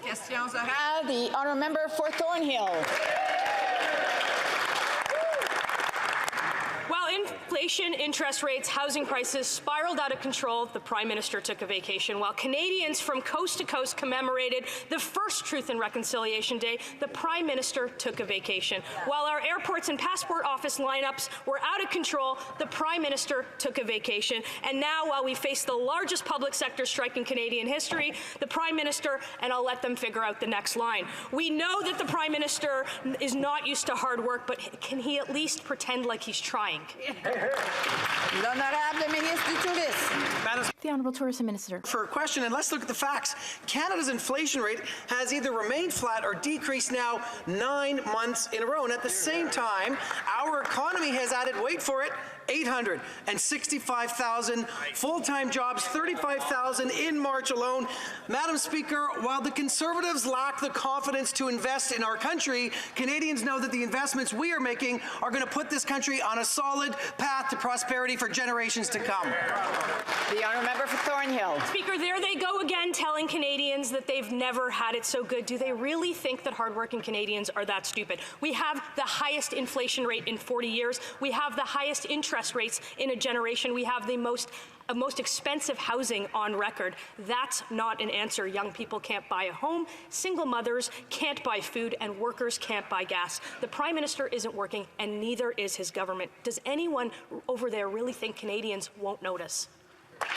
Questions orales. The honourable member for Thornhill. While inflation, interest rates, housing prices spiraled out of control, the Prime Minister took a vacation. While Canadians from coast to coast commemorated the first Truth and Reconciliation Day, the Prime Minister took a vacation. While our airports and passport office lineups were out of control, the Prime Minister took a vacation. And now, while we face the largest public sector strike in Canadian history, the Prime Minister, and I'll let them figure out the next line. We know that the Prime Minister is not used to hard work, but can he at least pretend like he's trying? L'honorable ministre du Tourisme. The Honourable Tourism Minister. For a question, and let's look at the facts. Canada's inflation rate has either remained flat or decreased now 9 months in a row. And at the same time, our economy has added, wait for it, 865,000 full-time jobs, 35,000 in March alone. Madam Speaker, while the Conservatives lack the confidence to invest in our country, Canadians know that the investments we are making are going to put this country on a solid path to prosperity for generations to come. The honourable member for Thornhill. Speaker, there they go again telling Canadians that they've never had it so good. Do they really think that hardworking Canadians are that stupid? We have the highest inflation rate in 40 years. We have the highest interest rates in a generation. We have the most expensive housing on record. That's not an answer. Young people can't buy a home, single mothers can't buy food, and workers can't buy gas. The Prime Minister isn't working, and neither is his government. Does anyone over there really think Canadians won't notice?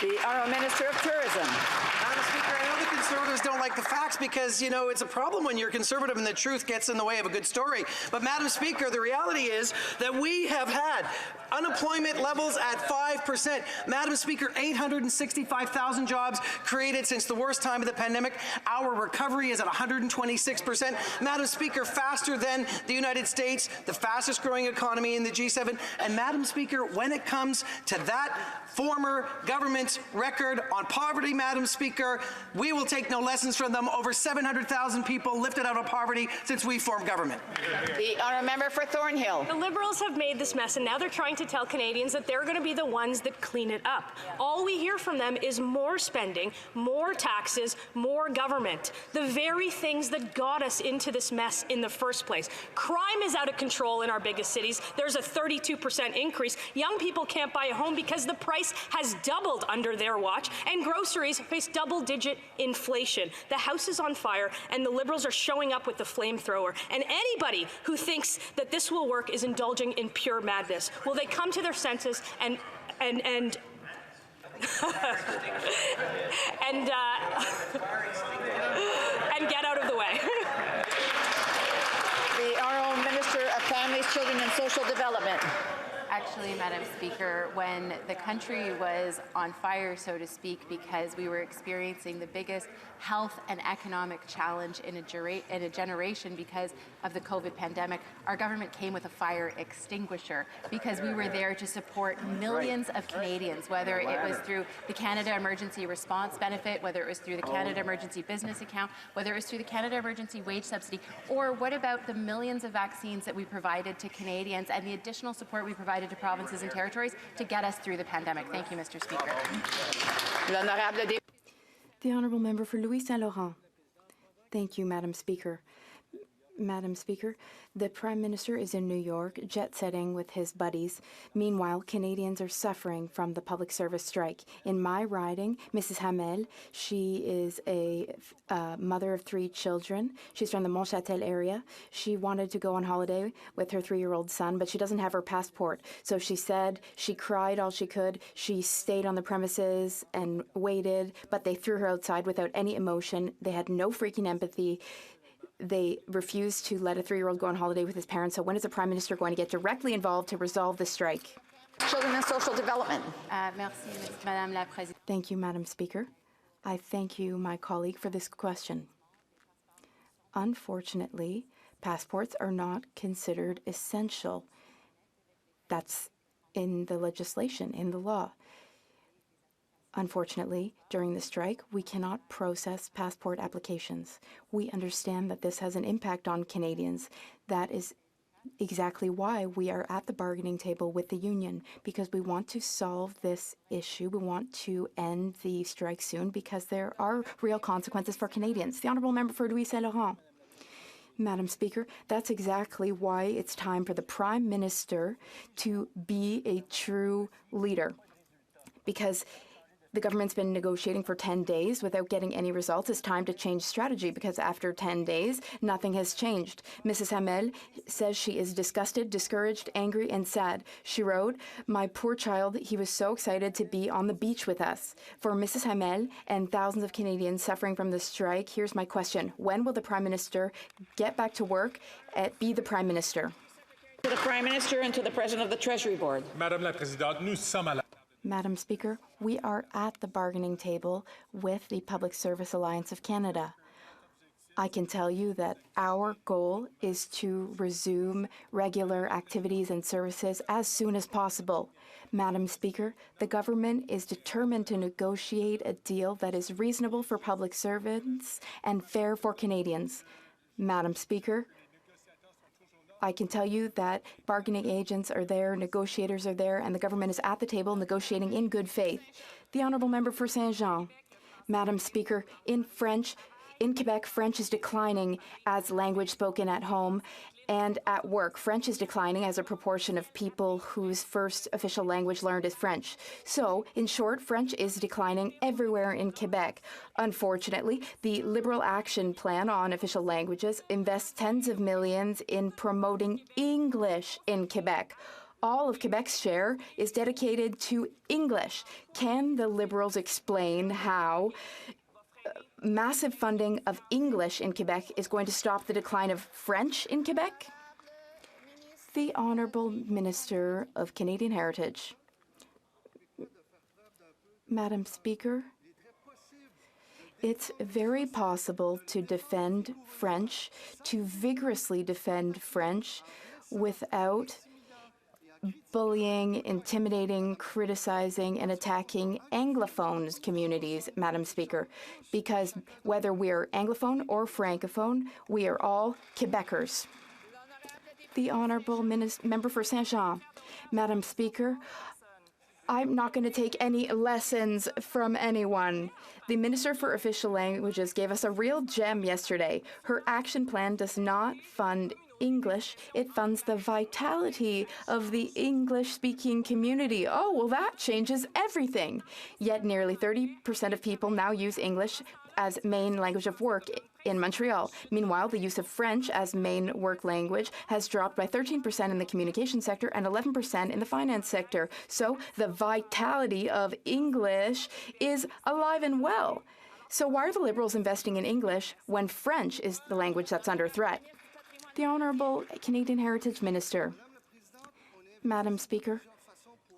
The Honourable Minister of Tourism. Madam Speaker, I know the Conservatives don't like the facts because, you know, it's a problem when you're Conservative and the truth gets in the way of a good story. But, Madam Speaker, the reality is that we have had unemployment levels at 5%. Madam Speaker, 865,000 jobs created since the worst time of the pandemic. Our recovery is at 126%. Madam Speaker, faster than the United States, the fastest growing economy in the G7. And, Madam Speaker, when it comes to that former government's record on poverty, Madam Speaker, we will take no lessons from them. Over 700,000 people lifted out of poverty since we formed government. The honourable member for Thornhill. The Liberals have made this mess, and now they're trying to tell Canadians that they're going to be the ones that clean it up. All we hear from them is more spending, more taxes, more government. The very things that got us into this mess in the first place. Crime is out of control in our biggest cities. There's a 32% increase. Young people can't buy a home because the price has doubled under their watch, and groceries face double-digit inflation. The house is on fire, and the Liberals are showing up with the flamethrower. And anybody who thinks that this will work is indulging in pure madness. Will they come to their senses and and get out of the way? The Honourable Minister of Families, Children and Social Development. Actually, Madam Speaker, when the country was on fire, so to speak, because we were experiencing the biggest health and economic challenge in a generation because of the COVID pandemic, our government came with a fire extinguisher because we were there to support millions of Canadians, whether it was through the Canada Emergency Response Benefit, whether it was through the Canada Emergency Business Account, whether it was through the Canada Emergency Wage Subsidy, or what about the millions of vaccines that we provided to Canadians and the additional support we provided to provinces and territories to get us through the pandemic. Thank you, Mr. Speaker. The Honourable Member for Louis Saint Laurent. Thank you, Madam Speaker. Madam Speaker, the Prime Minister is in New York, jet-setting with his buddies. Meanwhile, Canadians are suffering from the public service strike. In my riding, Mrs. Hamel, she is a mother of 3 children. She's from the Montchâtel area. She wanted to go on holiday with her 3-year-old son, but she doesn't have her passport. So she said she cried all she could. She stayed on the premises and waited, but they threw her outside without any emotion. They had no freaking empathy. They refused to let a 3-year-old go on holiday with his parents. So when is the Prime Minister going to get directly involved to resolve the strike? Children and Social Development. Merci, Madame la Présidente. Thank you, Madam Speaker. I thank you, my colleague, for this question. Unfortunately, passports are not considered essential. That's in the legislation, in the law. Unfortunately, during the strike, we cannot process passport applications. We understand that this has an impact on Canadians. That is exactly why we are at the bargaining table with the union, because we want to solve this issue. We want to end the strike soon because there are real consequences for Canadians. The Honourable Member for Louis Saint Laurent. Madam Speaker, that's exactly why it's time for the Prime Minister to be a true leader. Because the government's been negotiating for 10 days without getting any results. It's time to change strategy because after 10 days, nothing has changed. Mrs. Hamel says she is disgusted, discouraged, angry, and sad. She wrote, "My poor child, he was so excited to be on the beach with us." For Mrs. Hamel and thousands of Canadians suffering from the strike, here's my question. When will the Prime Minister get back to work and be the Prime Minister? To the Prime Minister and to the President of the Treasury Board. Madame la Présidente, nous sommes à la... Madam Speaker, we are at the bargaining table with the Public Service Alliance of Canada. I can tell you that our goal is to resume regular activities and services as soon as possible. Madam Speaker, the government is determined to negotiate a deal that is reasonable for public servants and fair for Canadians. Madam Speaker, I can tell you that bargaining agents are there, negotiators are there, and the government is at the table negotiating in good faith. The Honourable Member for Saint-Jean. Madam Speaker, in Quebec, French is declining as language spoken at home and at work. French is declining as a proportion of people whose first official language learned is French. So, in short, French is declining everywhere in Quebec. Unfortunately, the Liberal Action Plan on Official Languages invests tens of millions in promoting English in Quebec. All of Quebec's share is dedicated to English. Can the Liberals explain how massive funding of English in Quebec is going to stop the decline of French in Quebec? The Honourable Minister of Canadian Heritage. Madam Speaker, it's very possible to defend French, to vigorously defend French without bullying, intimidating, criticizing, and attacking Anglophone communities, Madam Speaker, because whether we're Anglophone or Francophone, we are all Quebecers. The Honourable Member for Saint-Jean. Madam Speaker, I'm not going to take any lessons from anyone. The Minister for Official Languages gave us a real gem yesterday. Her action plan does not fund English, it funds the vitality of the English-speaking community. Oh, well, that changes everything. Yet nearly 30% of people now use English as main language of work in Montreal. Meanwhile, the use of French as main work language has dropped by 13% in the communication sector and 11% in the finance sector. So the vitality of English is alive and well. So why are the Liberals investing in English when French is the language that's under threat? The Honourable Canadian Heritage Minister. Madam Speaker,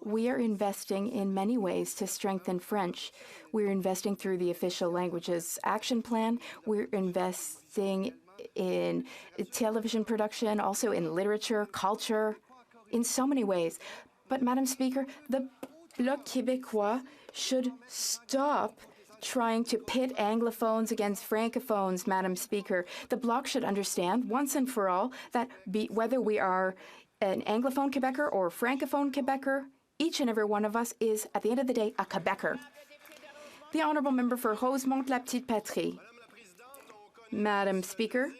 we are investing in many ways to strengthen French. We're investing through the Official Languages Action Plan. We're investing in television production, also in literature, culture, in so many ways. But, Madam Speaker, the Bloc Québécois should stop trying to pit Anglophones against Francophones, Madam Speaker. The Bloc should understand once and for all that whether we are an Anglophone Quebecer or Francophone Quebecer, each and every one of us is, at the end of the day, a Quebecer. The Honourable Member for Rosemont-la-Petite-Patrie. Madam Speaker,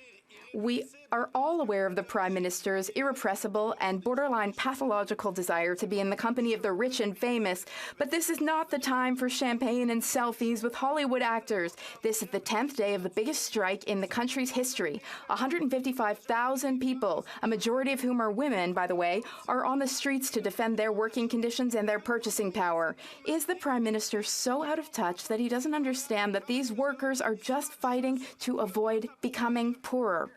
we are all aware of the Prime Minister's irrepressible and borderline pathological desire to be in the company of the rich and famous. But this is not the time for champagne and selfies with Hollywood actors. This is the 10th day of the biggest strike in the country's history. 155,000 people, a majority of whom are women, by the way, are on the streets to defend their working conditions and their purchasing power. Is the Prime Minister so out of touch that he doesn't understand that these workers are just fighting to avoid becoming poorer?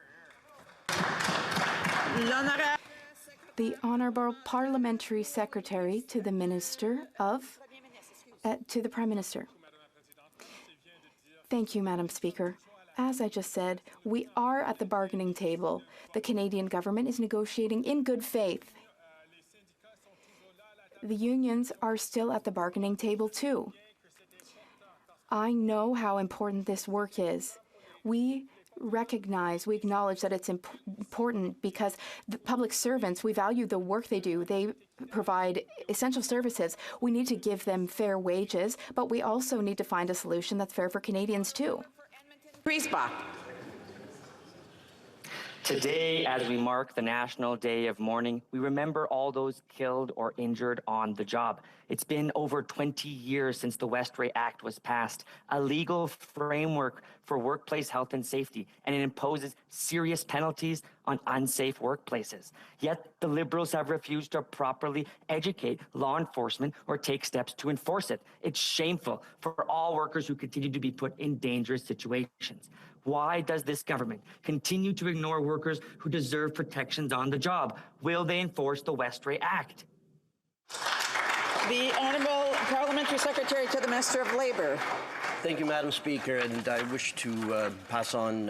The Honourable Parliamentary Secretary to the Minister of, to the Prime Minister. Thank you, Madam Speaker. As I just said, we are at the bargaining table. The Canadian government is negotiating in good faith. The unions are still at the bargaining table too. I know how important this work is. We we acknowledge that it's important because the public servants, we value the work they do. They provide essential services. We need to give them fair wages, but we also need to find a solution that's fair for Canadians too. Griesbach. Today, as we mark the National Day of Mourning, we remember all those killed or injured on the job. It's been over 20 years since the Westray Act was passed, a legal framework for workplace health and safety, and it imposes serious penalties on unsafe workplaces. Yet the Liberals have refused to properly educate law enforcement or take steps to enforce it. It's shameful for all workers who continue to be put in dangerous situations. Why does this government continue to ignore workers who deserve protections on the job? Will they enforce the Westray Act? The Honourable Parliamentary Secretary to the Minister of Labour. Thank you, Madam Speaker, and I wish to pass on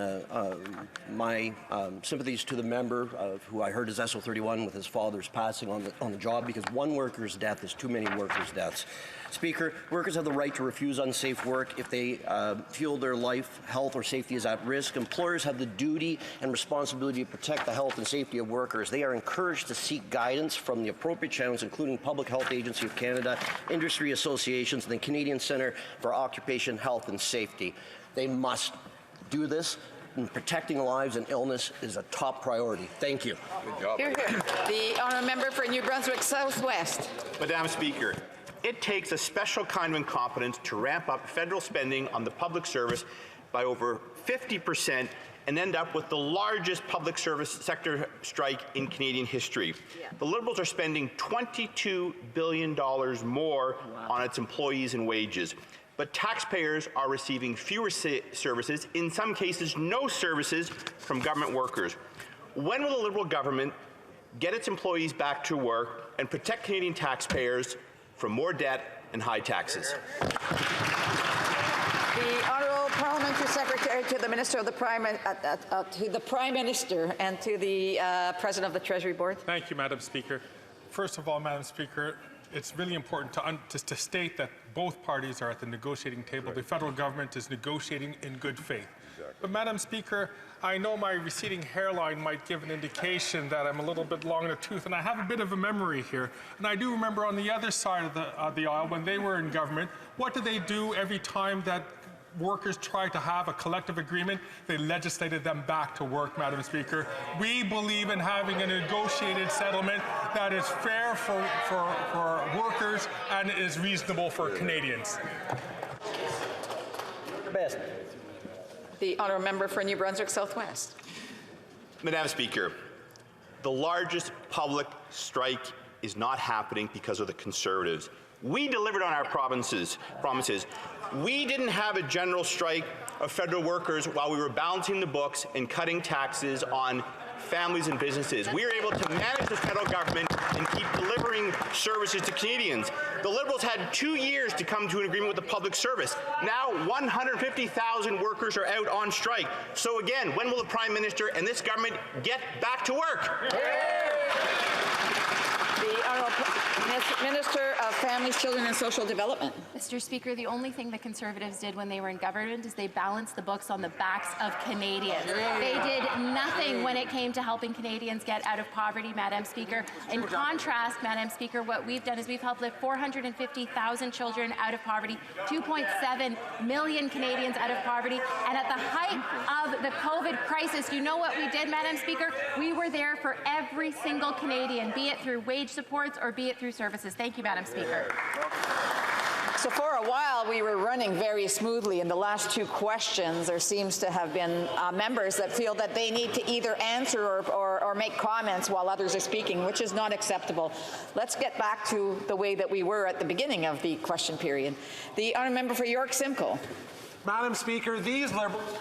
my sympathies to the member who I heard is SO31 with his father's passing on the job, because one worker's death is too many workers' deaths. Speaker, workers have the right to refuse unsafe work if they feel their life, health, or safety is at risk. Employers have the duty and responsibility to protect the health and safety of workers. They are encouraged to seek guidance from the appropriate channels, including Public Health Agency of Canada, industry associations, and the Canadian Centre for Occupation Health and Safety. They must do this, and protecting lives and illness is a top priority. Thank you. Good job. Hear, hear. The Honourable Member for New Brunswick Southwest. Madam Speaker, it takes a special kind of incompetence to ramp up federal spending on the public service by over 50% and end up with the largest public service sector strike in Canadian history. Yeah. The Liberals are spending $22 billion more on its employees and wages. But taxpayers are receiving fewer services, in some cases no services, from government workers. When will the Liberal government get its employees back to work and protect Canadian taxpayers from more debt and high taxes? The Honourable Parliamentary Secretary to the Minister of the Prime Minister and to the President of the Treasury Board. Thank you, Madam Speaker. First of all, Madam Speaker, it's really important to state that both parties are at the negotiating table. Right. The federal government is negotiating in good faith. Exactly. But, Madam Speaker, I know my receding hairline might give an indication that I'm a little bit long in the tooth, and I have a bit of a memory here. And I do remember on the other side of the aisle, when they were in government, what did they do every time that workers tried to have a collective agreement? They legislated them back to work, Madam Speaker. We believe in having a negotiated settlement that is fair for workers and is reasonable for Canadians. Best. The Honourable Member for New Brunswick Southwest. Madam Speaker, the largest public strike is not happening because of the Conservatives. We delivered on our promises. We didn't have a general strike of federal workers while we were balancing the books and cutting taxes on families and businesses. We were able to manage the federal government and keep delivering services to Canadians. The Liberals had 2 years to come to an agreement with the public service. Now 150,000 workers are out on strike. So again, when will the Prime Minister and this government get back to work? The Honourable Minister of Families, Children and Social Development. Mr. Speaker, the only thing the Conservatives did when they were in government is they balanced the books on the backs of Canadians. They did nothing when it came to helping Canadians get out of poverty, Madam Speaker. In contrast, Madam Speaker, what we've done is we've helped lift 450,000 children out of poverty, 2.7 million Canadians out of poverty, and at the height of the COVID crisis, you know what we did, Madam Speaker? We were there for every single Canadian, be it through wage supports or be it through services. Thank you, Madam Speaker. So for a while, we were running very smoothly. In the last two questions, there seems to have been members that feel that they need to either answer or make comments while others are speaking, which is not acceptable. Let's get back to the way that we were at the beginning of the question period. The Honourable Member for York Simcoe. Madam Speaker, these Liberals...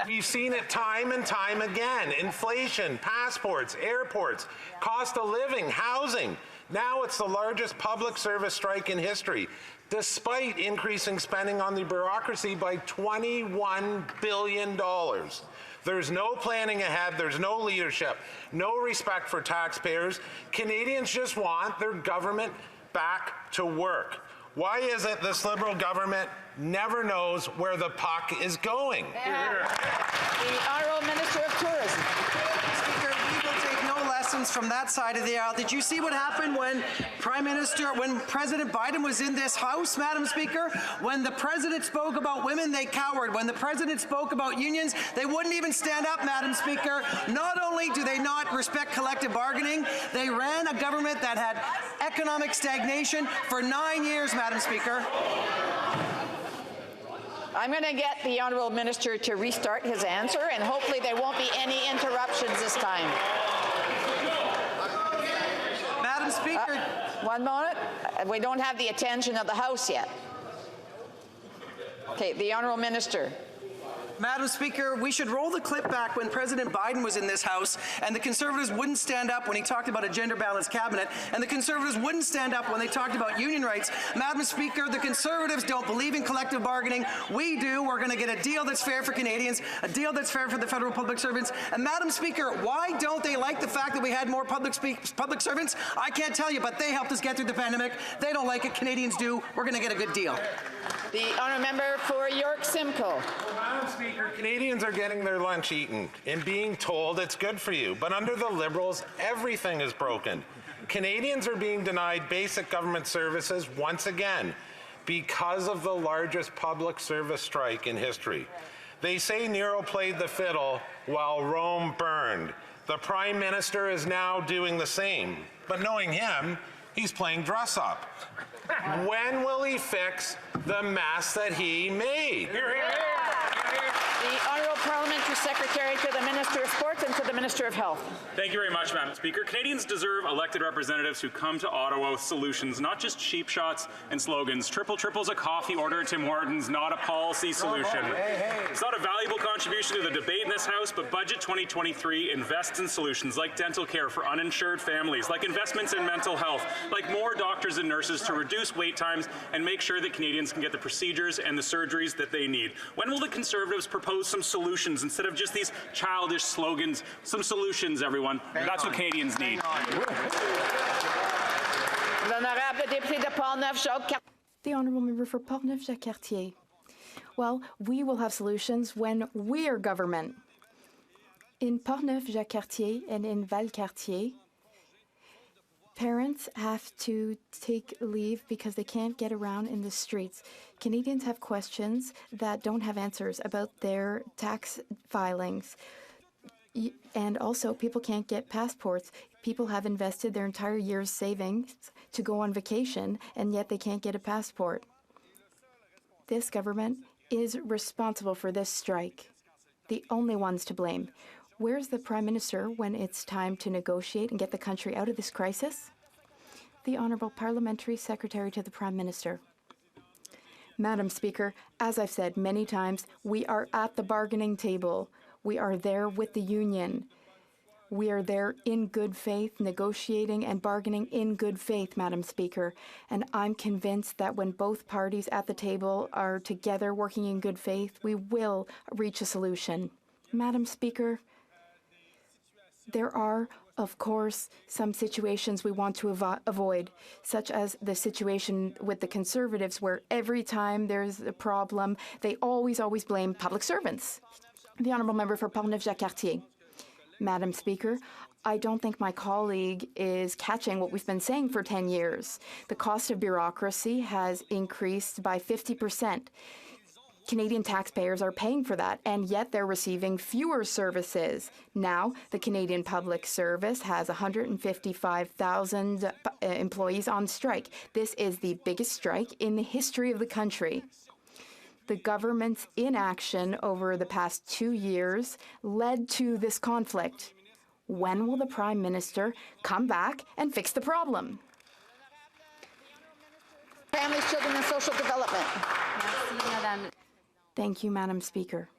We've seen it time and time again. Inflation, passports, airports, cost of living, housing. Now it's the largest public service strike in history, despite increasing spending on the bureaucracy by $21 billion. There's no planning ahead, there's no leadership, no respect for taxpayers. Canadians just want their government back to work. Why is it this Liberal government never knows where the puck is going? The Honourable Minister of Tourism. Speaker, we will take no lessons from that side of the aisle. Did you see what happened when President Biden was in this House, Madam Speaker? When the President spoke about women, they cowered. When the President spoke about unions, they wouldn't even stand up, Madam Speaker. Not only do they not respect collective bargaining, they ran a government that had economic stagnation for 9 years, Madam Speaker. I'm going to get the Honourable Minister to restart his answer, and hopefully there won't be any interruptions this time. Madam Speaker. One moment. We don't have the attention of the House yet. Okay, the Honourable Minister. Madam Speaker, we should roll the clip back when President Biden was in this House and the Conservatives wouldn't stand up when he talked about a gender-balanced cabinet, and the Conservatives wouldn't stand up when they talked about union rights. Madam Speaker, the Conservatives don't believe in collective bargaining. We do. We're going to get a deal that's fair for Canadians, a deal that's fair for the federal public servants. And Madam Speaker, why don't they like the fact that we had more public servants? I can't tell you, but they helped us get through the pandemic. They don't like it. Canadians do. We're going to get a good deal. The Honourable Member for York Simcoe. Madam Speaker, Canadians are getting their lunch eaten and being told it's good for you. But under the Liberals, everything is broken. Canadians are being denied basic government services once again because of the largest public service strike in history. They say Nero played the fiddle while Rome burned. The Prime Minister is now doing the same. But knowing him, he's playing dress up. When will he fix the mess that he made? The Honourable Parliamentary Secretary to the Minister of Sports and to the Minister of Health. Thank you very much, Madam Speaker. Canadians deserve elected representatives who come to Ottawa with solutions, not just cheap shots and slogans. Triple Triple's a coffee order at Tim Hortons, not a policy solution. It's not a valuable contribution to the debate in this House, but Budget 2023 invests in solutions like dental care for uninsured families, like investments in mental health, like more doctors and nurses to reduce wait times and make sure that Canadians can get the procedures and the surgeries that they need. When will the Conservatives propose some solutions instead of just these childish slogans? Some solutions, everyone. That's what Canadians need. The Honourable Member for Portneuf-Jacques-Cartier. Well, we will have solutions when we're government. In Portneuf-Jacques-Cartier and in Valcartier, parents have to take leave because they can't get around in the streets. Canadians have questions that don't have answers about their tax filings. And also, people can't get passports. People have invested their entire year's savings to go on vacation, and yet they can't get a passport. This government is responsible for this strike. The only ones to blame. Where's the Prime Minister when it's time to negotiate and get the country out of this crisis? The Honourable Parliamentary Secretary to the Prime Minister. Madam Speaker, as I've said many times, we are at the bargaining table. We are there with the union. We are there in good faith, negotiating and bargaining in good faith, Madam Speaker. And I'm convinced that when both parties at the table are together working in good faith, we will reach a solution. Madam Speaker, there are, of course, some situations we want to avoid, such as the situation with the Conservatives, where every time there's a problem, they always blame public servants. The Honourable Member for Portneuf-Jacques-Cartier. Madam Speaker, I don't think my colleague is catching what we've been saying for 10 years. The cost of bureaucracy has increased by 50%. Canadian taxpayers are paying for that, and yet they're receiving fewer services. Now, the Canadian Public Service has 155,000 employees on strike. This is the biggest strike in the history of the country. The government's inaction over the past 2 years led to this conflict. When will the Prime Minister come back and fix the problem? Families, Children and Social Development. Thank you, Madam Speaker.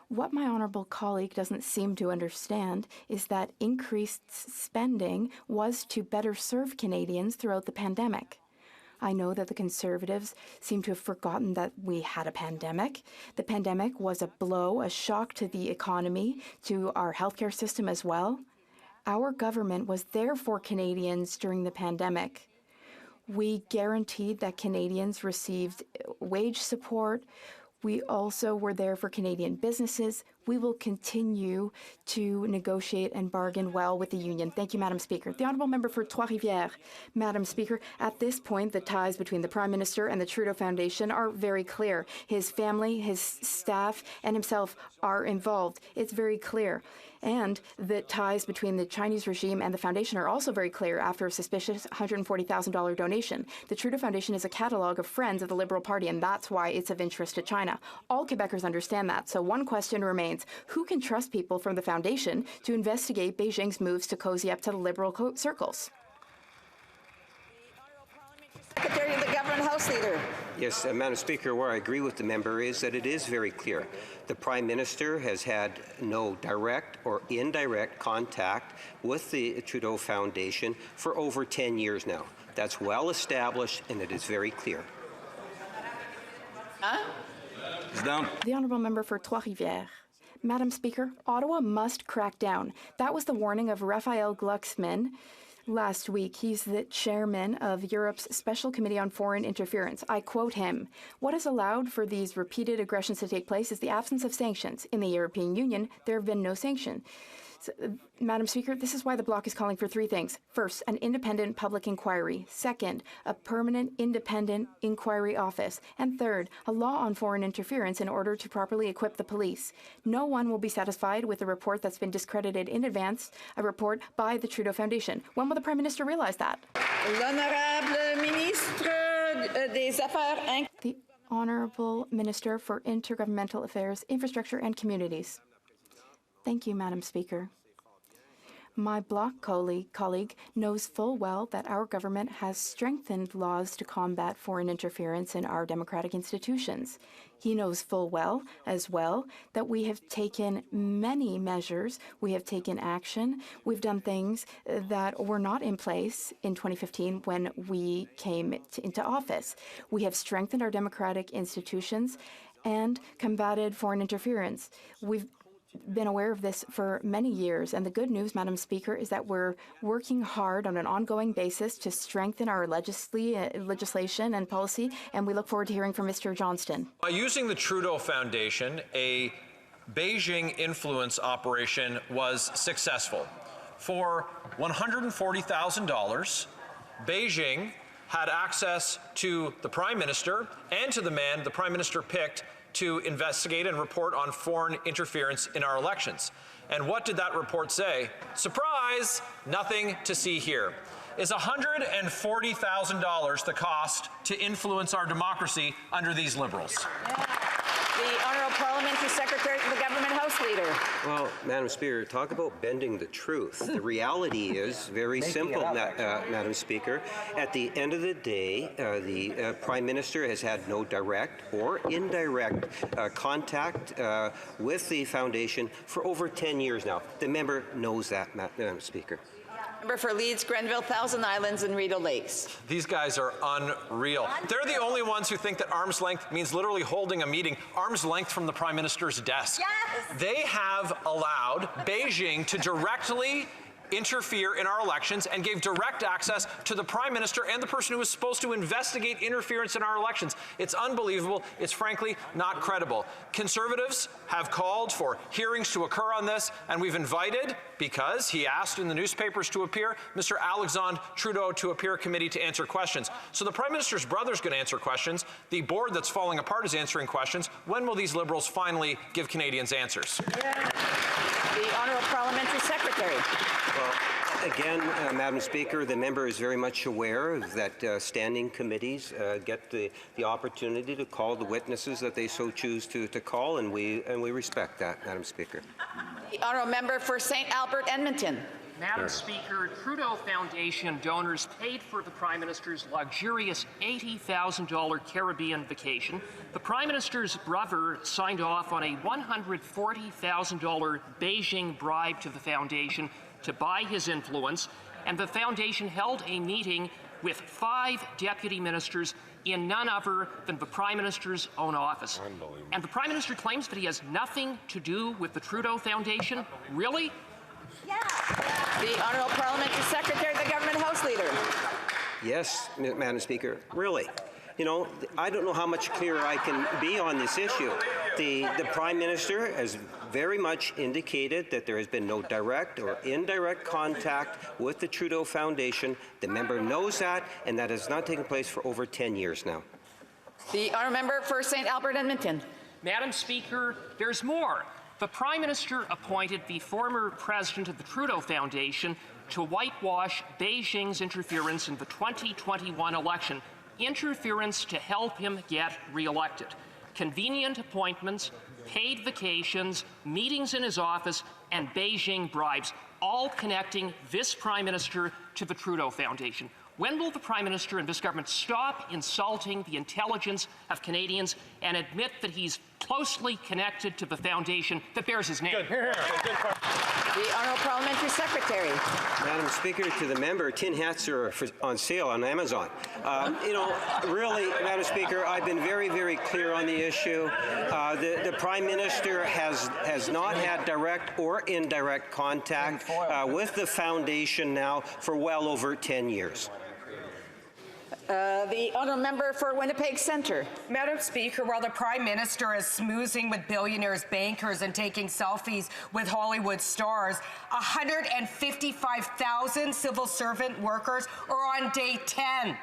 What my honourable colleague doesn't seem to understand is that increased spending was to better serve Canadians throughout the pandemic. I know that the Conservatives seem to have forgotten that we had a pandemic. The pandemic was a blow, a shock to the economy, to our healthcare system as well. Our government was there for Canadians during the pandemic. We guaranteed that Canadians received wage support. We also were there for Canadian businesses. We will continue to negotiate and bargain well with the union. Thank you, Madam Speaker. The Honourable Member for Trois-Rivières. Madam Speaker, at this point, the ties between the Prime Minister and the Trudeau Foundation are very clear. His family, his staff, and himself are involved. It's very clear. And the ties between the Chinese regime and the foundation are also very clear after a suspicious $140,000 donation. The Trudeau Foundation is a catalogue of friends of the Liberal Party, and that's why it's of interest to China. All Quebecers understand that. So one question remains: who can trust people from the foundation to investigate Beijing's moves to cozy up to the Liberal circles? Secretary of the Government House Leader. Yes, Madam Speaker, where I agree with the member is that it is very clear. The Prime Minister has had no direct or indirect contact with the Trudeau Foundation for over 10 years now. That's well established, and it is very clear. The Honourable Member for Trois-Rivières. Madam Speaker, Ottawa must crack down. That was the warning of Raphael Glucksmann last week. He's the chairman of Europe's Special Committee on Foreign Interference. I quote him: "What has allowed for these repeated aggressions to take place is the absence of sanctions. In the European Union, there have been no sanctions." So, Madam Speaker, this is why the Bloc is calling for three things. First, an independent public inquiry. Second, a permanent independent inquiry office. And third, a law on foreign interference in order to properly equip the police. No one will be satisfied with a report that's been discredited in advance, a report by the Trudeau Foundation. When will the Prime Minister realize that? L'honorable ministre des Affaires. The Honourable Minister for Intergovernmental Affairs, Infrastructure and Communities. Thank you, Madam Speaker. My Bloc colleague knows full well that our government has strengthened laws to combat foreign interference in our democratic institutions. He knows full well, as well, that we have taken many measures. We have taken action. We've done things that were not in place in 2015 when we came into office. We have strengthened our democratic institutions and combated foreign interference. We've been aware of this for many years, and the good news, Madam Speaker, is that we're working hard on an ongoing basis to strengthen our legislation and policy, and we look forward to hearing from Mr. Johnston. By using the Trudeau Foundation, a Beijing influence operation was successful. For $140,000, Beijing had access to the Prime Minister and to the man the Prime Minister picked to investigate and report on foreign interference in our elections. And what did that report say? Surprise! Nothing to see here. Is $140,000 the cost to influence our democracy under these Liberals? The Honourable Parliamentary Secretary to the Government House Leader. Well, Madam Speaker, talk about bending the truth. The reality is very simple, Madam Speaker. At the end of the day, the Prime Minister has had no direct or indirect contact with the Foundation for over 10 years now. The member knows that, Madam Speaker. Member for Leeds, Grenville, Thousand Islands, and Rideau Lakes. These guys are unreal. They're the only ones who think that arm's length means literally holding a meeting arm's length from the Prime Minister's desk. Yes. They have allowed Beijing to directly interfere in our elections and gave direct access to the Prime Minister and the person who was supposed to investigate interference in our elections. It's unbelievable. It's frankly not credible. Conservatives have called for hearings to occur on this, and we've invited, because he asked in the newspapers to appear, Mr. Alexandre Trudeau to appear committee to answer questions. So the Prime Minister's brother's going to answer questions. The board that's falling apart is answering questions. When will these Liberals finally give Canadians answers? Yeah. The Honourable Parliamentary Secretary. Well, again, Madam Speaker, the member is very much aware that standing committees get the opportunity to call the witnesses that they so choose to call, and we respect that, Madam Speaker. The Honourable Member for St. Albert, Edmonton. Madam Speaker, Trudeau Foundation donors paid for the Prime Minister's luxurious $80,000 Caribbean vacation. The Prime Minister's brother signed off on a $140,000 Beijing bribe to the Foundation to buy his influence, and the Foundation held a meeting with 5 deputy ministers in none other than the Prime Minister's own office. And the Prime Minister claims that he has nothing to do with the Trudeau Foundation. Really? Yeah. The Honourable Parliamentary Secretary to the Government House Leader. Yes, Madam Speaker, really. You know, I don't know how much clearer I can be on this issue. The Prime Minister has very much indicated that there has been no direct or indirect contact with the Trudeau Foundation. The member knows that, and that has not taken place for over 10 years now. The honourable member for St. Albert Edmonton. Madam Speaker, there's more. The Prime Minister appointed the former president of the Trudeau Foundation to whitewash Beijing's interference in the 2021 election, interference to help him get re-elected. Convenient appointments, paid vacations, meetings in his office, and Beijing bribes, all connecting this Prime Minister to the Trudeau Foundation. When will the Prime Minister and this government stop insulting the intelligence of Canadians and admit that he's closely connected to the foundation that bears his name? The Honourable Parliamentary Secretary. Madam Speaker, to the member, tin hats are on sale on Amazon. You know, really, Madam Speaker, I've been very, very clear on the issue. The Prime Minister has not had direct or indirect contact with the foundation now for well over 10 years. The honourable member for Winnipeg Centre. Madam Speaker, while the Prime Minister is smoozing with billionaires, bankers, and taking selfies with Hollywood stars, 155,000 civil servant workers are on day 10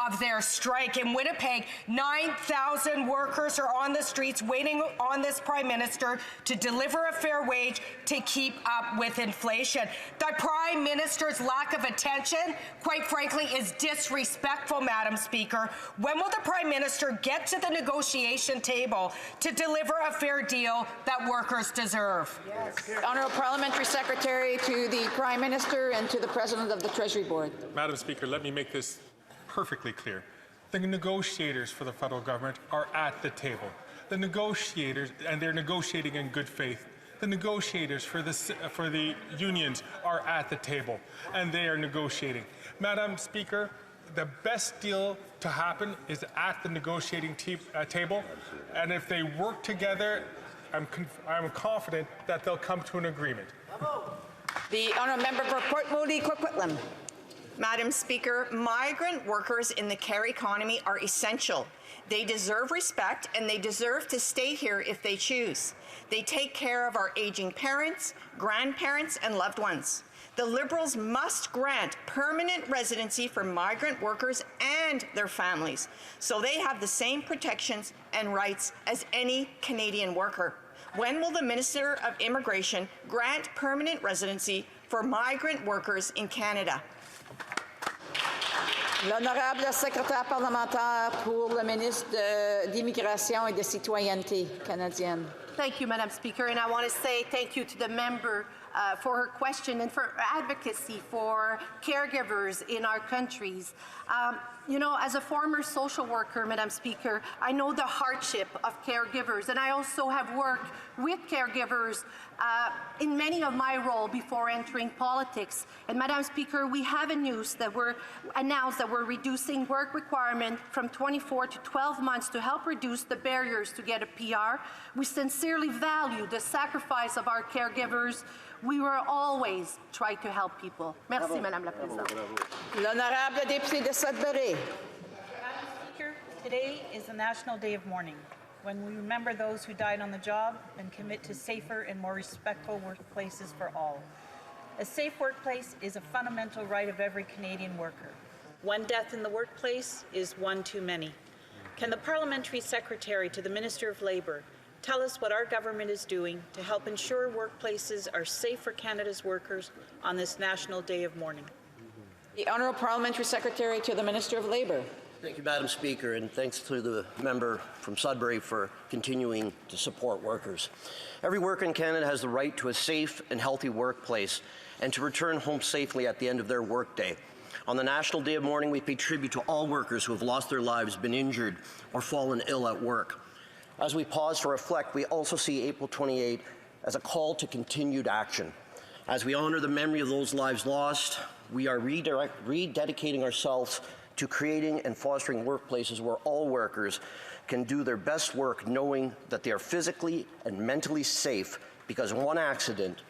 of their strike. In Winnipeg, 9,000 workers are on the streets waiting on this Prime Minister to deliver a fair wage to keep up with inflation. The Prime Minister's lack of attention, quite frankly, is disrespectful, Madam Speaker. When will the Prime Minister get to the negotiation table to deliver a fair deal that workers deserve? Yes. Honourable Parliamentary Secretary to the Prime Minister and to the President of the Treasury Board. Madam Speaker, let me make this perfectly clear. The negotiators for the federal government are at the table. The negotiators, and they're negotiating in good faith. The negotiators for the unions are at the table, and they are negotiating. Madam Speaker, the best deal to happen is at the negotiating table, and if they work together, I'm confident that they'll come to an agreement. The honourable member for Port Moody, Coquitlam. Madam Speaker, migrant workers in the care economy are essential. They deserve respect and they deserve to stay here if they choose. They take care of our aging parents, grandparents, and loved ones. The Liberals must grant permanent residency for migrant workers and their families, so they have the same protections and rights as any Canadian worker. When will the Minister of Immigration grant permanent residency for migrant workers in Canada? L'honorable secrétaire parlementaire pour le ministre de l'Immigration et de Citoyenneté canadienne. Thank you, Madam Speaker, and I want to say thank you to the member for her question and for advocacy for caregivers in our countries. You know, as a former social worker, Madam Speaker, I know the hardship of caregivers, and I also have worked with caregivers in many of my roles before entering politics. And Madam Speaker, we have announced that we're reducing work requirement from 24 to 12 months to help reduce the barriers to get a PR. We sincerely value the sacrifice of our caregivers. We will always try to help people. Merci, Madame la Présidente. L'honorable député de Sudbury. Madam Speaker, today is the National Day of Mourning, when we remember those who died on the job and commit to safer and more respectful workplaces for all. A safe workplace is a fundamental right of every Canadian worker. One death in the workplace is one too many. Can the Parliamentary Secretary to the Minister of Labour tell us what our government is doing to help ensure workplaces are safe for Canada's workers on this National Day of Mourning? The Honourable Parliamentary Secretary to the Minister of Labour. Thank you, Madam Speaker, and thanks to the member from Sudbury for continuing to support workers. Every worker in Canada has the right to a safe and healthy workplace and to return home safely at the end of their workday. On the National Day of Mourning, we pay tribute to all workers who have lost their lives, been injured, or fallen ill at work. As we pause to reflect, we also see April 28 as a call to continued action. As we honor the memory of those lives lost, we are rededicating ourselves to creating and fostering workplaces where all workers can do their best work knowing that they are physically and mentally safe, because one accident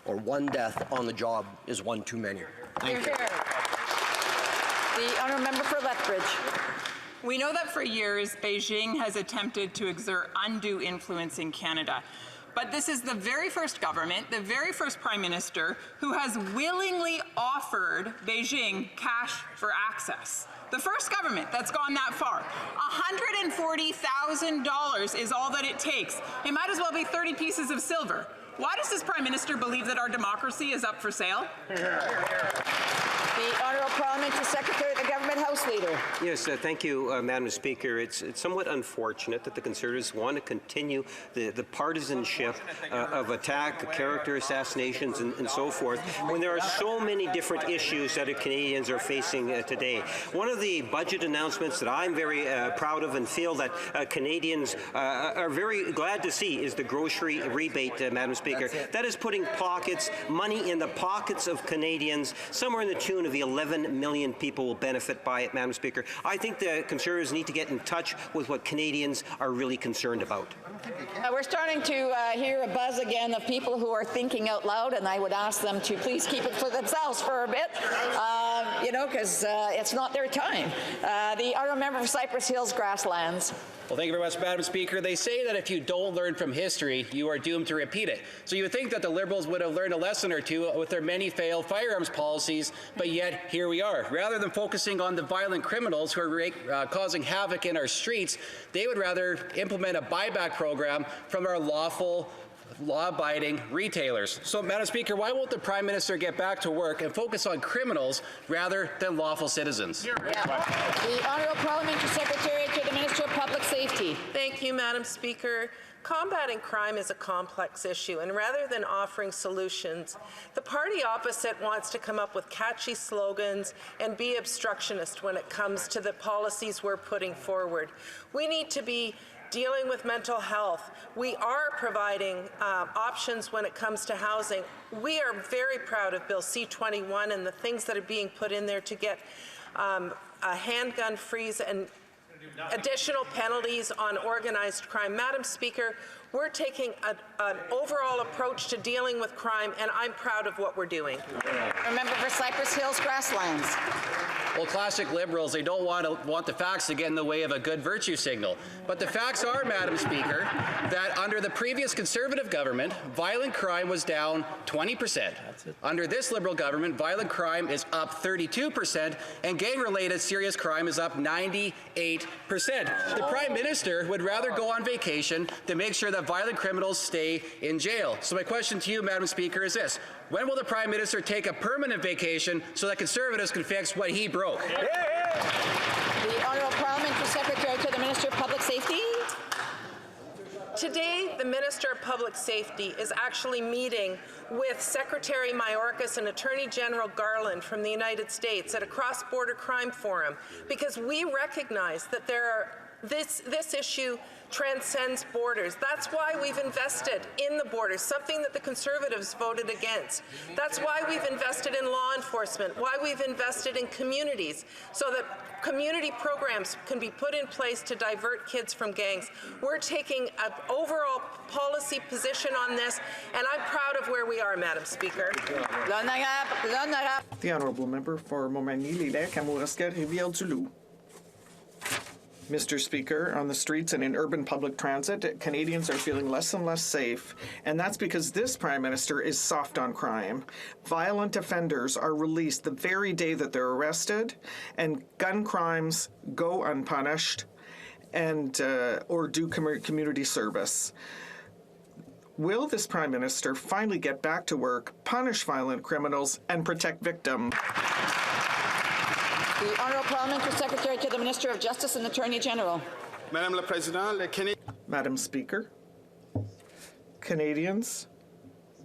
or one death on the job is one too many. Thank you. The honourable member for Lethbridge. We know that for years, Beijing has attempted to exert undue influence in Canada. But this is the very first government, the very first prime minister, who has willingly offered Beijing cash for access. The first government that's gone that far. $140,000 is all that it takes. It might as well be 30 pieces of silver. Why does this prime minister believe that our democracy is up for sale? The honourable parliamentary secretary, the government house leader. Yes, thank you, Madam Speaker. It's somewhat unfortunate that the Conservatives want to continue the partisanship of attack, character assassinations, and so forth, when there are so many different issues that Canadians are facing today. One of the budget announcements that I'm very proud of and feel that Canadians are very glad to see is the grocery rebate, Madam Speaker. That is putting money in the pockets of Canadians, somewhere in the tune of 11 million people will benefit by it, Madam Speaker. I think the Conservatives need to get in touch with what Canadians are really concerned about. We're starting to hear a buzz again of people who are thinking out loud, and I would ask them to please keep it for themselves for a bit, because it's not their time. The honourable member for Cypress Hills Grasslands. Well, thank you very much, Madam Speaker. They say that if you don't learn from history, you are doomed to repeat it. So you would think that the Liberals would have learned a lesson or two with their many failed firearms policies, but yet here we are. Rather than focusing on the violent criminals who are causing havoc in our streets, they would rather implement a buyback program from our lawful, law-abiding retailers. So, Madam Speaker, why won't the Prime Minister get back to work and focus on criminals rather than lawful citizens? The honourable parliamentary secretary to the Minister of Public Safety. Thank you, Madam Speaker. Combating crime is a complex issue, and rather than offering solutions, the party opposite wants to come up with catchy slogans and be obstructionist when it comes to the policies we're putting forward. We need to be dealing with mental health. We are providing options when it comes to housing. We are very proud of Bill C-21 and the things that are being put in there to get a handgun freeze and additional penalties on organized crime. Madam Speaker, we're taking an overall approach to dealing with crime, and I'm proud of what we're doing. Remember for Cypress Hills Grasslands. Well, classic Liberals, they don't want the facts to get in the way of a good virtue signal. But the facts are, Madam Speaker, that under the previous Conservative government, violent crime was down 20%. Under this Liberal government, violent crime is up 32%, and gang-related serious crime is up 98%. The Prime Minister would rather go on vacation than make sure that violent criminals stay in jail. So my question to you, Madam Speaker, is this. When will the Prime Minister take a permanent vacation so that Conservatives can fix what he broke? The honourable parliamentary secretary to the Minister of Public Safety. Today, the Minister of Public Safety is actually meeting with Secretary Mayorkas and Attorney General Garland from the United States at a cross-border crime forum, because we recognize that this issue transcends borders. That's why we've invested in the borders, something that the Conservatives voted against. That's why we've invested in law enforcement, why we've invested in communities, so that community programs can be put in place to divert kids from gangs. We're taking an overall policy position on this, and I'm proud of where we are, Madam Speaker. The Honourable Member for Montmagny-Lillet, Kamouraska, Rivière-du-Loup. Mr. Speaker, on the streets and in urban public transit, Canadians are feeling less and less safe, and that's because this Prime Minister is soft on crime. Violent offenders are released the very day that they're arrested, and gun crimes go unpunished and or do community service. Will this Prime Minister finally get back to work, punish violent criminals, and protect victims? The honourable parliamentary secretary to the Minister of Justice and Attorney General. Madam Speaker, Canadians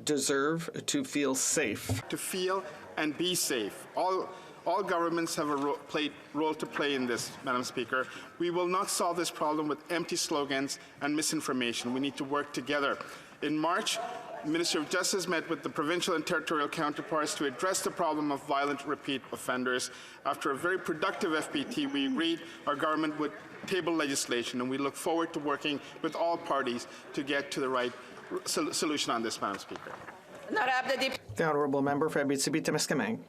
deserve to feel safe. To feel and be safe. All governments have a role to play in this, Madam Speaker. We will not solve this problem with empty slogans and misinformation. We need to work together. In March, the Ministry of Justice met with the provincial and territorial counterparts to address the problem of violent repeat offenders. After a very productive FPT, we agreed our government would table legislation, and we look forward to working with all parties to get to the right solution on this, Madam Speaker. The Honourable Member for Abitibi-Témiscamingue.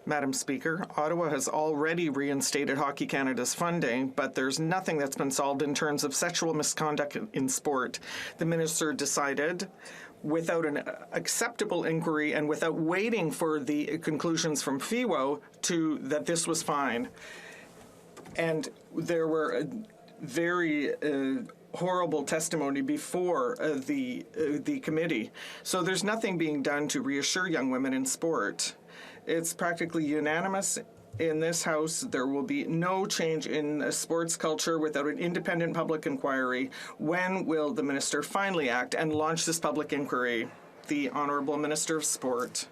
Madam Speaker, Ottawa has already reinstated Hockey Canada's funding, but there's nothing that's been solved in terms of sexual misconduct in sport. The Minister decided, without an acceptable inquiry and without waiting for the conclusions from FIWO, that this was fine. And there were very horrible testimony before the committee. So there's nothing being done to reassure young women in sport. It's practically unanimous in this House. There will be no change in sports culture without an independent public inquiry. When will the Minister finally act and launch this public inquiry? The Honourable Minister of Sport.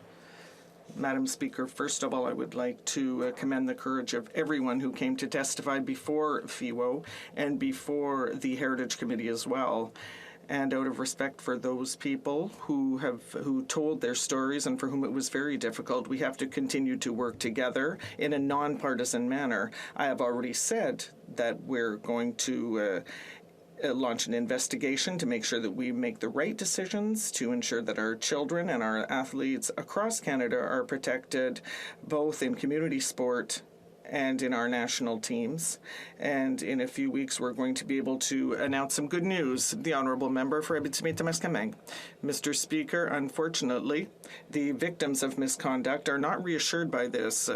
Madam Speaker, first of all, I would like to commend the courage of everyone who came to testify before FIWO and before the Heritage Committee as well. And out of respect for those people who told their stories and for whom it was very difficult, we have to continue to work together in a nonpartisan manner. I have already said that we're going to launch an investigation to make sure that we make the right decisions to ensure that our children and our athletes across Canada are protected, both in community sport and in our national teams. And in a few weeks, we're going to be able to announce some good news. The Honourable Member for Abitibi-Témiscamingue. Mr. Speaker, unfortunately, the victims of misconduct are not reassured by this.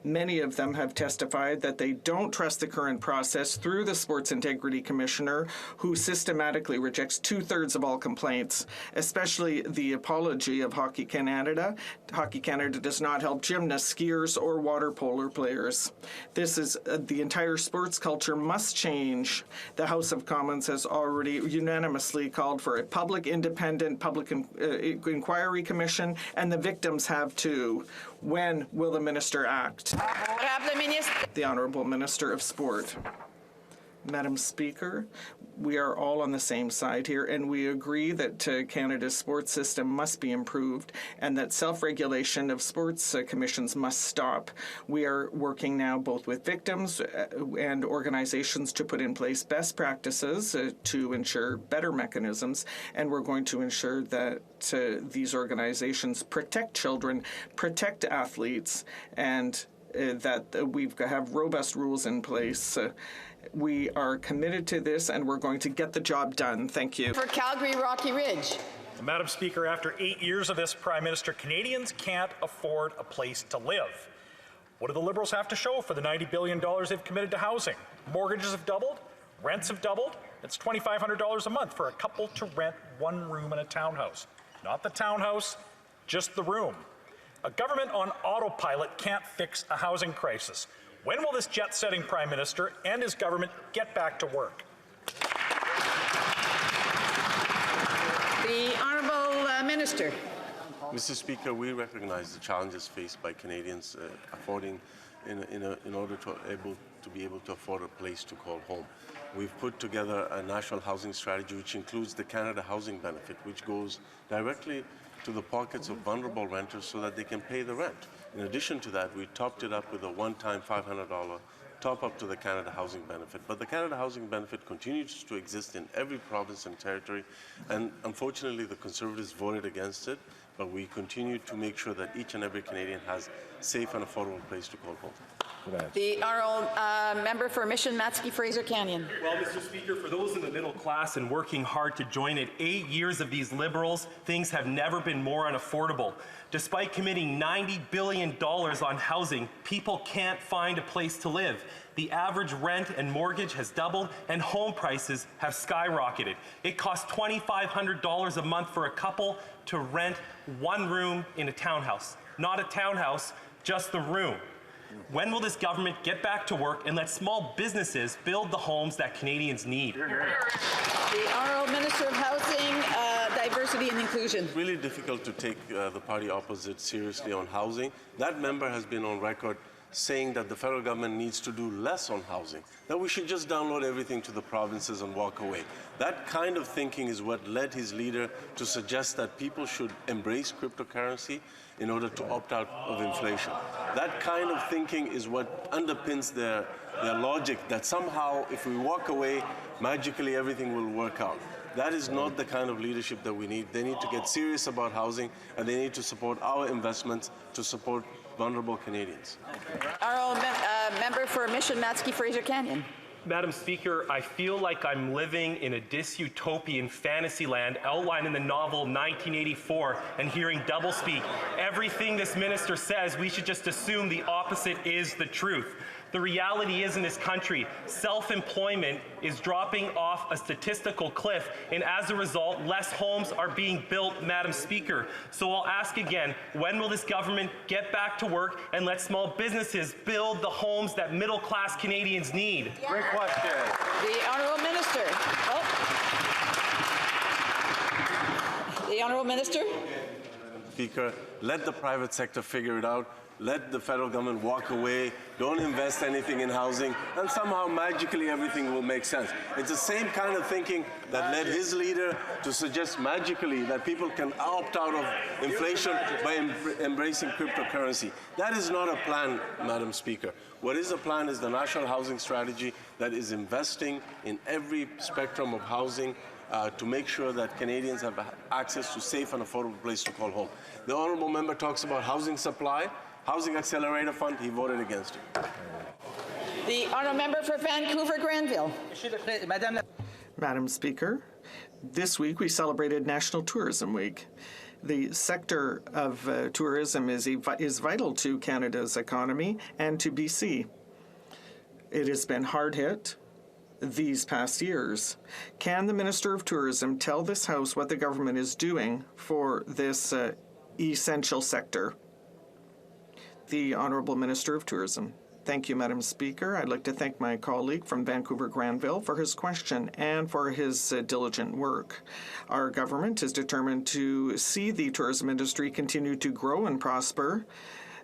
Many of them have testified that they don't trust the current process through the Sports Integrity Commissioner, who systematically rejects 2/3 of all complaints, especially the apology of Hockey Canada. Hockey Canada does not help gymnasts, skiers, or water polo players. This is the entire sports culture must change. The House of Commons has already unanimously called for a public, independent public inquiry commission, and the victims have too. When will the Minister act? The Honourable Minister of Sport. Madam Speaker, we are all on the same side here, and we agree that Canada's sports system must be improved and that self-regulation of sports commissions must stop. We are working now both with victims and organizations to put in place best practices to ensure better mechanisms, and we're going to ensure that these organizations protect children, protect athletes, and that we have robust rules in place. We are committed to this, and we're going to get the job done. Thank you. For Calgary, Rocky Ridge. Madam Speaker, after 8 years of this Prime Minister, Canadians can't afford a place to live. What do the Liberals have to show for the $90 billion they've committed to housing? Mortgages have doubled, rents have doubled. It's $2,500 a month for a couple to rent one room in a townhouse. Not the townhouse, just the room. A government on autopilot can't fix a housing crisis. When will this jet-setting Prime Minister and his government get back to work? The Honourable Minister. Mr. Speaker, we recognize the challenges faced by Canadians in order to be able to afford a place to call home. We've put together a national housing strategy which includes the Canada Housing Benefit, which goes directly to the pockets of vulnerable renters so that they can pay the rent. In addition to that, we topped it up with a one-time $500 top-up to the Canada Housing Benefit. But the Canada Housing Benefit continues to exist in every province and territory, and unfortunately the Conservatives voted against it, but we continue to make sure that each and every Canadian has a safe and affordable place to call home. The Honourable Member for Mission Matsky Fraser Canyon. Well, Mr. Speaker, for those in the middle class and working hard to join it, 8 years of these Liberals, things have never been more unaffordable. Despite committing $90 billion on housing, people can't find a place to live. The average rent and mortgage has doubled, and home prices have skyrocketed. It costs $2,500 a month for a couple to rent one room in a townhouse. Not a townhouse, just the room. When will this government get back to work and let small businesses build the homes that Canadians need? The Honourable Minister of Housing, Diversity and Inclusion. It's really difficult to take the party opposite seriously on housing. That member has been on record saying that the federal government needs to do less on housing, that we should just download everything to the provinces and walk away. That kind of thinking is what led his leader to suggest that people should embrace cryptocurrency in order to opt out of inflation. That kind of thinking is what underpins their logic that somehow if we walk away, magically everything will work out. That is not the kind of leadership that we need. They need to get serious about housing, and they need to support our investments to support vulnerable Canadians. Our member for Mission Matsky Fraser Canyon. Madam Speaker, I feel like I'm living in a dystopian fantasy land outlined in the novel 1984 and hearing doublespeak. Everything this minister says, we should just assume the opposite is the truth. The reality is in this country, self-employment is dropping off a statistical cliff, and as a result, less homes are being built, Madam Speaker. So I'll ask again, when will this government get back to work and let small businesses build the homes that middle-class Canadians need? Yeah. Great question. The Honourable Minister. Oh. The Honourable Minister. Speaker, let the private sector figure it out. Let the federal government walk away, don't invest anything in housing, and somehow magically everything will make sense. It's the same kind of thinking that led his leader to suggest magically that people can opt out of inflation by embracing cryptocurrency. That is not a plan, Madam Speaker. What is a plan is the National Housing Strategy that is investing in every spectrum of housing to make sure that Canadians have access to safe and affordable place to call home. The honourable member talks about housing supply. Housing Accelerator Fund, he voted against it. The honourable member for Vancouver Granville. Madam Speaker, this week we celebrated National Tourism Week. The sector of tourism is vital to Canada's economy and to BC. It has been hard hit these past years. Can the Minister of Tourism tell this House what the government is doing for this essential sector? The Honourable Minister of Tourism. Thank you, Madam Speaker. I'd like to thank my colleague from Vancouver Granville for his question and for his diligent work. Our government is determined to see the tourism industry continue to grow and prosper,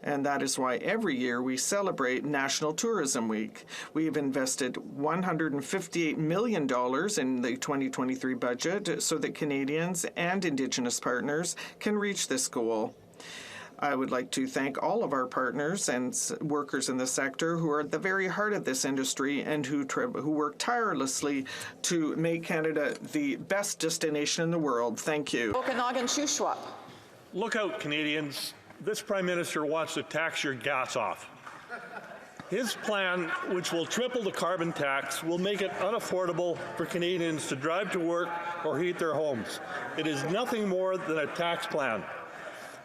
and that is why every year we celebrate National Tourism Week. We've invested $158 million in the 2023 budget so that Canadians and Indigenous partners can reach this goal. I would like to thank all of our partners and workers in the sector who are at the very heart of this industry and who work tirelessly to make Canada the best destination in the world. Thank you. Okanagan Shuswap. Look out, Canadians. This Prime Minister wants to tax your gas off. His plan, which will triple the carbon tax, will make it unaffordable for Canadians to drive to work or heat their homes. It is nothing more than a tax plan.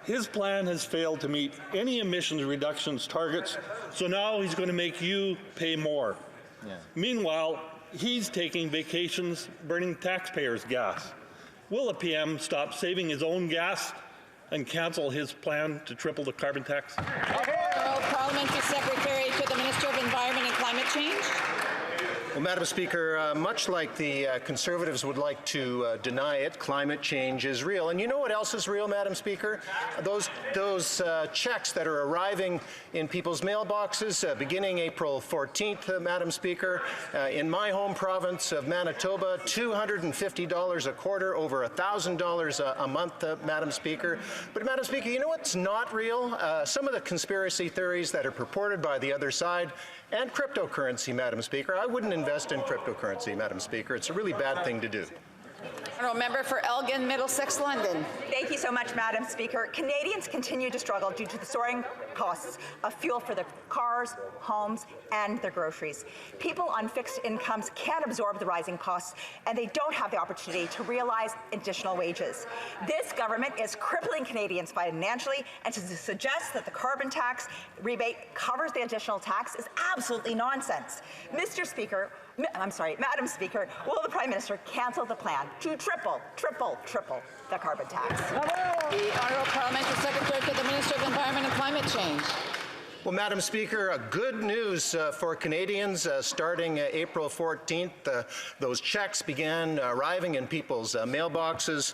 His plan has failed to meet any emissions reductions targets, so now he's going to make you pay more. Yeah. Meanwhile, he's taking vacations burning taxpayers' gas. Will the PM stop saving his own gas and cancel his plan to triple the carbon tax? Parliamentary Secretary to the Minister of Environment and Climate Change. Well, Madam Speaker, much like the Conservatives would like to deny it, climate change is real. And you know what else is real, Madam Speaker? Those checks that are arriving in people's mailboxes beginning April 14th, Madam Speaker. In my home province of Manitoba, $250 a quarter, over $1,000 a month, Madam Speaker. But, Madam Speaker, you know what's not real? Some of the conspiracy theories that are purported by the other side and cryptocurrency, Madam Speaker. I wouldn't invest in cryptocurrency, Madam Speaker. It's a really bad thing to do. Honourable member for Elgin, Middlesex, London. Thank you so much, Madam Speaker. Canadians continue to struggle due to the soaring costs of fuel for their cars, homes, and their groceries. People on fixed incomes can't absorb the rising costs, and they don't have the opportunity to realize additional wages. This government is crippling Canadians financially, and to suggest that the carbon tax rebate covers the additional tax is absolutely nonsense. Madam Speaker, will the Prime Minister cancel the plan to triple the carbon tax? The Honourable Parliamentary Secretary to the Minister of Environment and Climate Change. Well, Madam Speaker, good news for Canadians. Starting April 14th, those checks began arriving in people's mailboxes.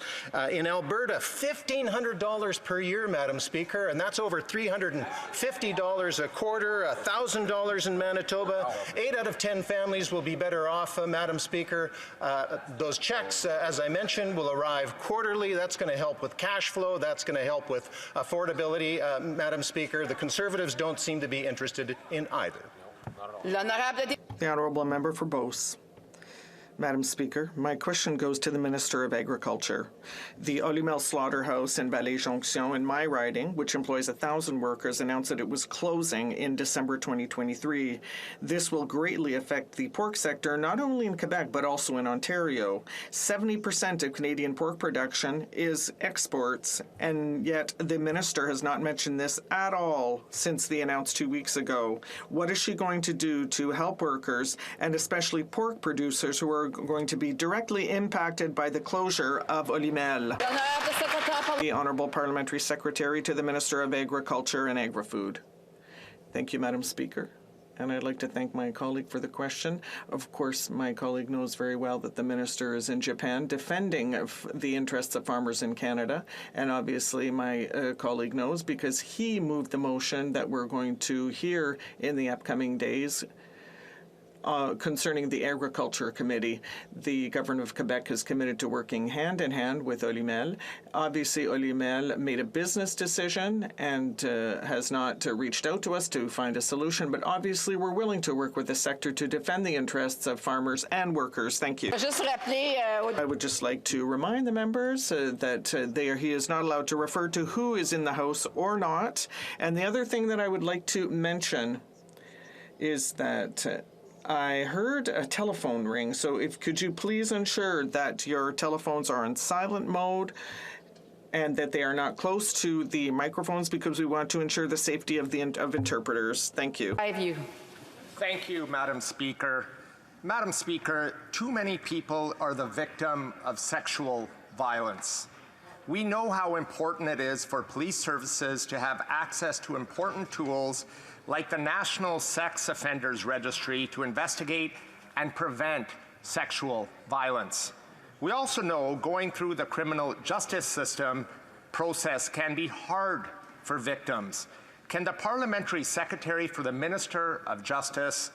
In Alberta, $1,500 per year, Madam Speaker, and that's over $350 a quarter, $1,000 in Manitoba. 8 out of 10 families will be better off, Madam Speaker. Those checks, as I mentioned, will arrive quarterly. That's going to help with cash flow. That's going to help with affordability, Madam Speaker. The Conservatives don't seem to be interested in either. The Honourable Member for Beauce. Madam Speaker, my question goes to the Minister of Agriculture. The Olymel Slaughterhouse in Vallée-Jonction in my riding, which employs 1,000 workers, announced that it was closing in December 2023. This will greatly affect the pork sector, not only in Quebec, but also in Ontario. 70% of Canadian pork production is exports, and yet the Minister has not mentioned this at all since the announced 2 weeks ago. What is she going to do to help workers, and especially pork producers who are going to be directly impacted by the closure of Olymel? The Honourable Parliamentary Secretary to the Minister of Agriculture and Agri-Food. Thank you, Madam Speaker. And I'd like to thank my colleague for the question. Of course, my colleague knows very well that the Minister is in Japan defending the interests of farmers in Canada. And obviously my colleague knows because he moved the motion that we're going to hear in the upcoming days concerning the Agriculture Committee. The Government of Quebec is committed to working hand in hand with Olymel. Obviously, Olymel made a business decision and has not reached out to us to find a solution, but obviously we're willing to work with the sector to defend the interests of farmers and workers. Thank you. I would just like to remind the members that he is not allowed to refer to who is in the House or not. And the other thing that I would like to mention is that I heard a telephone ring, so could you please ensure that your telephones are in silent mode and that they are not close to the microphones, because we want to ensure the safety of interpreters. Thank you. Thank you, Madam Speaker. Madam Speaker, too many people are the victim of sexual violence. We know how important it is for police services to have access to important tools like the National Sex Offenders Registry to investigate and prevent sexual violence. We also know going through the criminal justice system process can be hard for victims. Can the Parliamentary Secretary for the Minister of Justice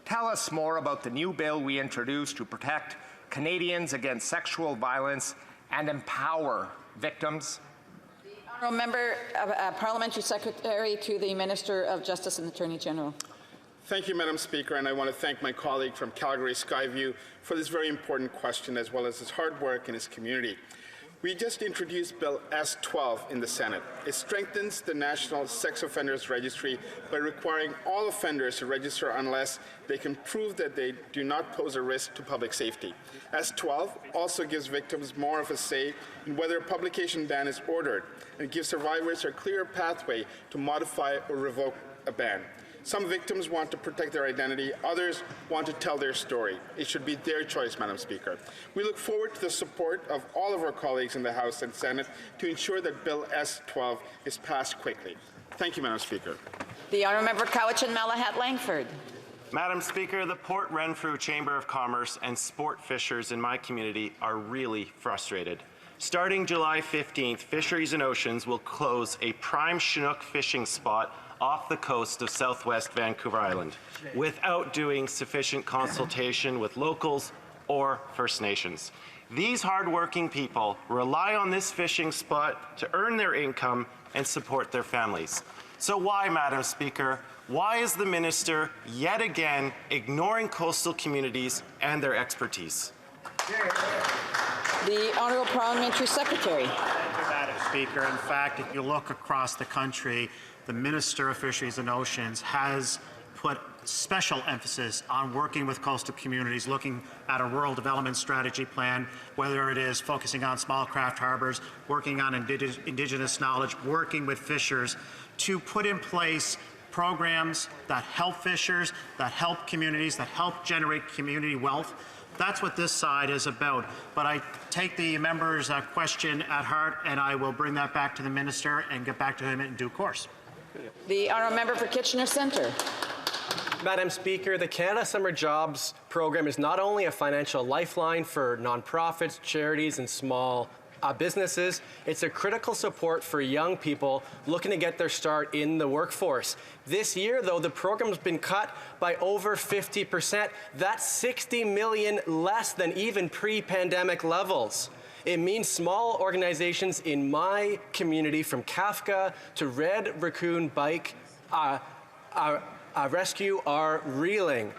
tell us more about the new bill we introduced to protect Canadians against sexual violence and empower victims? Honourable Member, Parliamentary Secretary to the Minister of Justice and Attorney General. Thank you, Madam Speaker, and I want to thank my colleague from Calgary Skyview for this very important question, as well as his hard work in his community. We just introduced Bill S-12 in the Senate. It strengthens the National Sex Offenders Registry by requiring all offenders to register unless they can prove that they do not pose a risk to public safety. S-12 also gives victims more of a say in whether a publication ban is ordered, and gives survivors a clear pathway to modify or revoke a ban. Some victims want to protect their identity, others want to tell their story. It should be their choice, Madam Speaker. We look forward to the support of all of our colleagues in the House and Senate to ensure that Bill S-12 is passed quickly. Thank you, Madam Speaker. The Honourable Member Cowichan Malahat Langford. Madam Speaker, the Port Renfrew Chamber of Commerce and sport fishers in my community are really frustrated. Starting July 15th, Fisheries and Oceans will close a prime Chinook fishing spot off the coast of southwest Vancouver Island without doing sufficient consultation with locals or First Nations. These hardworking people rely on this fishing spot to earn their income and support their families. So why, Madam Speaker, why is the Minister yet again ignoring coastal communities and their expertise? The Honourable Parliamentary Secretary. Madam Speaker, in fact, if you look across the country, the Minister of Fisheries and Oceans has put special emphasis on working with coastal communities, looking at a rural development strategy plan, whether it is focusing on small craft harbors, working on indigenous knowledge, working with fishers to put in place programs that help fishers, that help communities, that help generate community wealth. That's what this side is about. But I take the member's question at heart, and I will bring that back to the Minister and get back to him in due course. The Honourable Member for Kitchener Centre. Madam Speaker, the Canada Summer Jobs Program is not only a financial lifeline for nonprofits, charities, and small businesses, it's a critical support for young people looking to get their start in the workforce. This year, though, the program's been cut by over 50%. That's 60 million less than even pre-pandemic levels. It means small organizations in my community, from Kafka to Red Raccoon Bike Rescue, are reeling.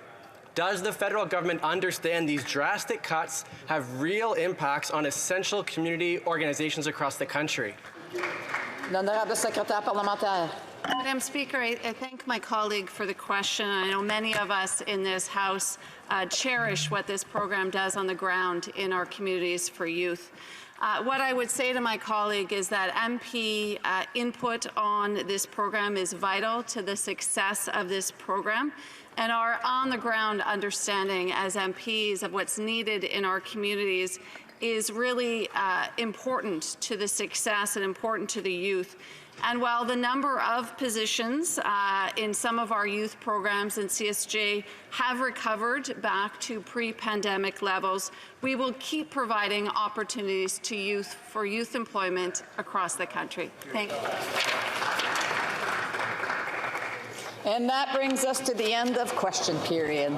Does the federal government understand these drastic cuts have real impacts on essential community organizations across the country? L'honorable secrétaire parlementaire. Madam Speaker, I thank my colleague for the question. I know many of us in this House cherish what this program does on the ground in our communities for youth. What I would say to my colleague is that MP input on this program is vital to the success of this program, and our on-the-ground understanding as MPs of what's needed in our communities is really important to the success and important to the youth. And while the number of positions in some of our youth programs in CSJ have recovered back to pre-pandemic levels, we will keep providing opportunities to youth for youth employment across the country. Thank you. And that brings us to the end of question period.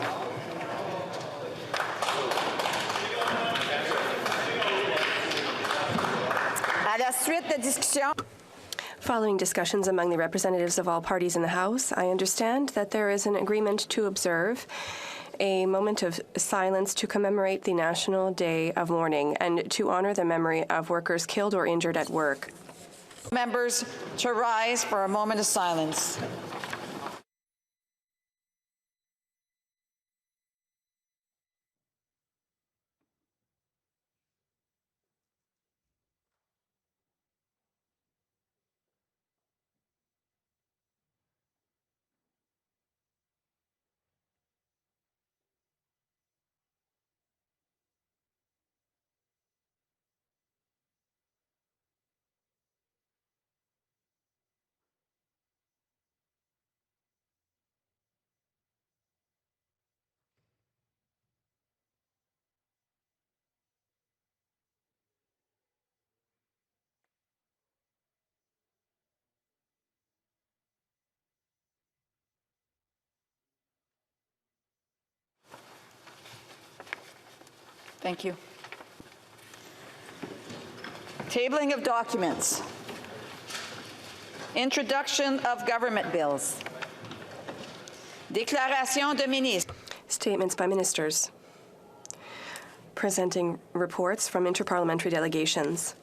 À la suite de discussion. Following discussions among the representatives of all parties in the House, I understand that there is an agreement to observe a moment of silence to commemorate the National Day of Mourning and to honor the memory of workers killed or injured at work. Members to rise for a moment of silence. Thank you. Tabling of documents. Introduction of government bills. Déclaration de ministre. Statements by ministers. Presenting reports from interparliamentary delegations.